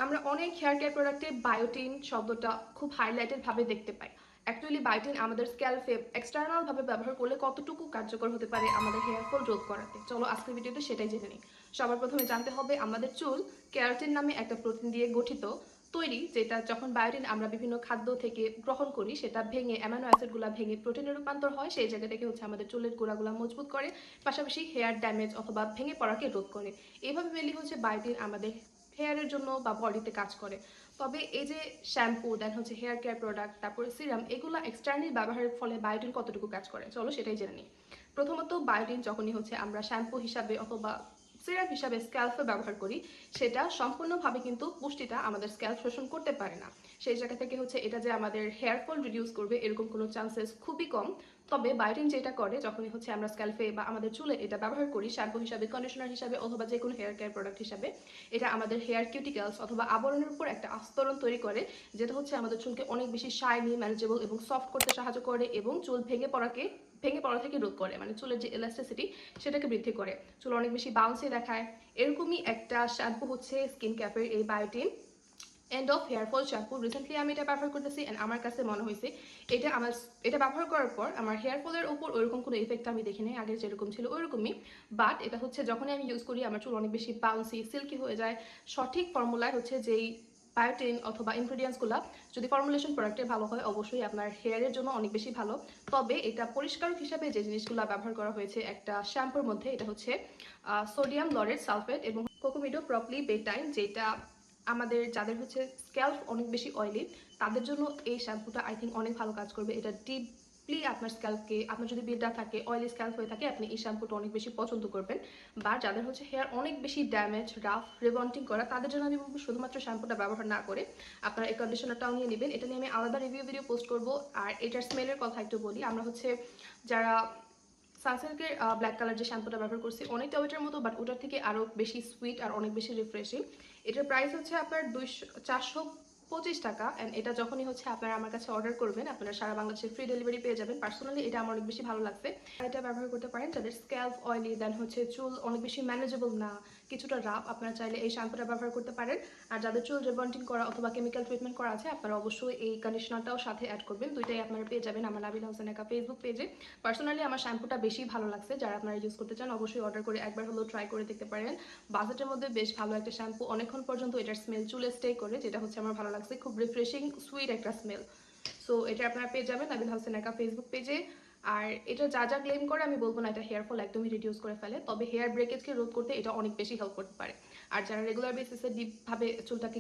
আমরা অনেক hair care প্রোডাক্টে বায়োটিন শব্দটা খুব হাইলাইটেড ভাবে দেখতে পাই। অ্যাকচুয়ালি বায়োটিন আমাদের স্ক্যাল্পে এক্সটার্নাল ভাবে ব্যবহার করলে কতটুকু কার্যকর হতে পারে আমাদের হেয়ার ফল রোধ করাতে, চলো আজকের ভিডিওতে সেটাই জেনে নিই। সবার প্রথমে জানতে হবে আমাদের চুল কেরাটিন নামে একটা প্রোটিন দিয়ে গঠিত তৈরি, যেটা যখন বায়োটিন আমরা বিভিন্ন খাদ্য থেকে গ্রহণ করি সেটা ভেঙে অ্যামাইনো অ্যাসিডগুলো ভেঙে প্রোটিনে রূপান্তর হয়, সেই জায়গা থেকে হচ্ছে আমাদের চুলের গোড়াগুলো মজবুত করে, পাশাপাশি হেয়ার ড্যামেজ অথবা ভেঙে পড়াকে রোধ করে। এইভাবে মেনলি হচ্ছে বায়োটিন আমাদের হেয়ারের জন্য বা বডিতে কাজ করে। তবে এই যে শ্যাম্পু দেন হচ্ছে হেয়ার কেয়ার প্রোডাক্ট তারপরে সিরাম, এগুলো এক্সটার্নালি ব্যবহারের ফলে বায়োটিন কতটুকু কাজ করে চলো সেটাই জেনে নিই। প্রথমত বায়োটিন যখনই হচ্ছে আমরা শ্যাম্পু হিসাবে অথবা সিরাম হিসাবে স্ক্যাল্পে ব্যবহার করি, সেটা সম্পূর্ণভাবে কিন্তু পুষ্টিটা আমাদের স্ক্যাল্প শোষণ করতে পারে না। সেই জায়গা থেকে হচ্ছে এটা যে আমাদের হেয়ার ফল রিডিউস করবে এরকম কোনো চান্সেস খুবই কম। তবে বায়োটিন যেটা করে যখনই হচ্ছে আমরা স্ক্যাল্পে বা আমাদের চুলে এটা ব্যবহার করি শ্যাম্পু হিসাবে, কন্ডিশনার হিসাবে অথবা যে কোনো হেয়ার কেয়ার প্রোডাক্ট হিসাবে, এটা আমাদের হেয়ার কিউটিক্যালস অথবা আবরণের উপর একটা আস্তরণ তৈরি করে, যেটা হচ্ছে আমাদের চুলকে অনেক বেশি শাইনি, ম্যানেজেবল এবং সফট করতে সাহায্য করে এবং চুল ভেঙে পড়া থেকে রোধ করে, মানে চুলের যে এলাস্টিসিটি সেটাকে বৃদ্ধি করে, চুল অনেক বেশি বাউন্সি দেখায়। এরকমই একটা শ্যাম্পু হচ্ছে স্কিন ক্যাফের এই biotin and of hair fall shampoo. Recently আমি এটা ব্যবহার করতেছি অ্যান্ড আমার কাছে মনে হয়েছে এটা ব্যবহার করার পর আমার হেয়ার ফলের উপর ওইরকম কোনো ইফেক্ট আমি দেখি নাই, আগে যেরকম ছিল ওইরকমই। বাট এটা হচ্ছে যখনই আমি ইউজ করি আমার চুল অনেক বেশি বাউন্সি সিল্কি হয়ে যায়। সঠিক ফর্মুলায় হচ্ছে যেই বায়োটিন অথবা ইনগ্রিডিয়েন্টসগুলো যদি ফর্মুলেশন প্রোডাক্টের ভালো হয় অবশ্যই আপনার হেয়ারের জন্য অনেক বেশি ভালো। তবে এটা পরিষ্কারক হিসাবে যে জিনিসগুলো ব্যবহার করা হয়েছে একটা শ্যাম্পুর মধ্যে, এটা হচ্ছে সোডিয়াম লরেট সালফেট এবং কোকোমিডো প্রপলি বেটাইন, যেটা আমাদের যাদের হচ্ছে স্ক্যাল্প অনেক বেশি অয়েলি তাদের জন্য এই শ্যাম্পুটা আই থিঙ্ক অনেক ভালো কাজ করবে। এটা ডিপলি আপনার স্ক্যাল্পকে, আপনার যদি বিদ্যা থাকে অয়েলি স্ক্যাল্প হয়ে থাকে আপনি এই শ্যাম্পুটা অনেক বেশি পছন্দ করবেন। বা যাদের হচ্ছে হেয়ার অনেক বেশি ড্যামেজ রাফ রিবন্টিং করা তাদের জন্য আমি বলবো শুধুমাত্র শ্যাম্পুটা ব্যবহার না করে আপনারা এই কন্ডিশনারটাও নিয়ে নেবেন। এটা নিয়ে আমি আলাদা রিভিউ ভিডিও পোস্ট করবো। আর এটার স্মেলের কথা একটু বলি, আমরা হচ্ছে যারা সানসিল্কের ব্ল্যাক কালার যে শ্যাম্পুটা ব্যবহার করছি অনেকটা ওইটার মতো, বাট ওটার থেকে আরও বেশি সুইট আর অনেক বেশি রিফ্রেশিং। এটার প্রাইস হচ্ছে আপনার 425 টাকা অ্যান্ড এটা যখনই হচ্ছে আপনারা আমার কাছে অর্ডার করবেন আপনারা সারা বাংলাদেশে ফ্রি ডেলিভারি পেয়ে যাবেন। পার্সোনালি এটা আমার অনেক বেশি ভালো লাগছে। আর এটা ব্যবহার করতে পারেন যাদের স্ক্যাল্প অয়েলি দেন হচ্ছে চুল অনেক বেশি ম্যানেজেবল না, কিছুটা রাফ, আপনারা চাইলে এই শ্যাম্পুটা ব্যবহার করতে পারেন। আর যাদের চুল রিবন্টিং করা অথবা কেমিক্যাল ট্রিটমেন্ট করা আছে আপনারা অবশ্যই এই কন্ডিশনারটাও সাথে অ্যাড করবেন। দুইটাই আপনারা পেয়ে যাবেন আমার নাবিলা হোসেন একা ফেসবুক পেজে। পার্সোনালি আমার শ্যাম্পুটা বেশি ভালো লাগছে, যারা আপনারা ইউজ করতে চান অবশ্যই অর্ডার করে একবার হলেও ট্রাই করে দেখতে পারেন। বাজেটের মধ্যে বেশ ভালো একটা শ্যাম্পু, অনেকক্ষণ পর্যন্ত এটার স্মেল চুলে স্টে করে, যেটা হচ্ছে আমার ভালো লাগছে, খুব রিফ্রেশিং সুইট একটা স্মেল। সো এটা আপনারা পেয়ে যাবেন নাবিল হোসেন একা ফেসবুক পেজে। আর এটা যা যা ক্লেম করে আমি বলবো না এটা হেয়ার ফল একদমই রিডিউস করে ফেলে, তবে হেয়ার ব্রেকেজকে রোধ করতে এটা অনেক বেশি হেল্প করতে পারে। আর যারা রেগুলার বেসিসে ডিপভাবে চুলটাকে